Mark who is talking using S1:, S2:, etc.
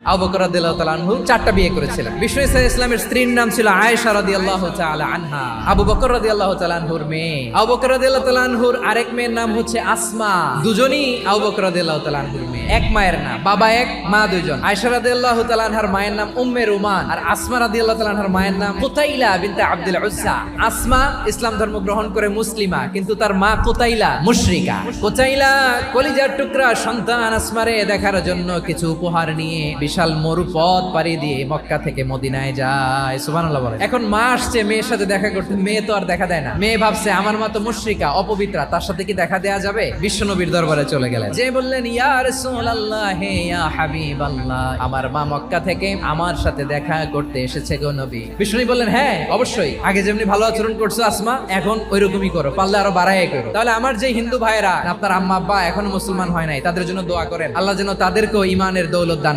S1: আবু বকর রাদিয়াল্লাহু তাআলা আনহু 4টা বিয়ে করেছিলেন। বিষ্ণু ইসলামের স্ত্রীর নাম ছিল আয়েশা রাদিয়াল্লাহু তাআলা আনহা। আবু বকর রাদিয়াল্লাহু তাআলা আনহুর মেয়ে। আবু বকর রাদিয়াল্লাহু তাআলা আনহুর আরেক মেয়ের নাম হচ্ছে আসমা। দুজনই আবু বকর রাদিয়াল্লাহু তাআলা আনহুর মেয়ে। এক মায়ের নাম, বাবা এক, মা দুইজন। আয়েশা রাদিয়াল্লাহু তাআলা আনহার মায়ের নাম উম্মে রুমান, আর আসমা রাদিয়াল্লাহু তাআলা আনহার মায়ের নাম কুতাইলা বিনতে আব্দুল উজ্জা। আসমা ইসলাম ধর্ম গ্রহণ করে মুসলিমা, কিন্তু তার মা কুতাইলা মুশরিকা। কুতাইলা কলিজার টুকরা সন্তান আসমারে দেখার জন্য কিছু উপহার নিয়ে বিশাল মরুপথ পাড়ি দিয়ে মক্কা থেকে মদিনায় যায়। সুবহানাল্লাহ বলে। এখন মা আসছে মেয়ের সাথে দেখা করতে, মেয়ে তো আর দেখা দেয় না। মেয়ে ভাবছে আমার মা তো মুশরিকা, অপবিত্রা, তার সাথে কি দেখা দেয়া যাবে? বিশ্বনবীর দরবারে চলে গেলেন, যে বললেন ইয়া রাসূলুল্লাহ, হে ইয়া হাবিবাল্লাহ, আমার মা মক্কা থেকে আমার সাথে দেখা করতে এসেছে গো নবী। বিশ্বনবী বললেন হ্যাঁ অবশ্যই, আগে যেমনি ভালো আচরণ করছো আসমা, এখন ওইরকমই করো, পারলে আরো বাড়ায় করো। তাহলে আমার যে হিন্দু ভাইরা, আপনার আম্মা আব্বা এখনো মুসলমান হয় নাই, তাদের জন্য দোয়া করেন, আল্লাহ যেন তাদেরকেও ঈমানের দৌলত দান